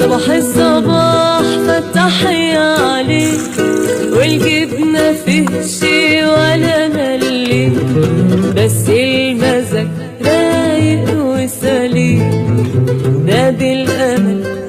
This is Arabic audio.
صباح الصباح فتحيا عليك، والجبنة فيه شي ولا مليك، بس المزاج رايق وسليم، نادي الأمل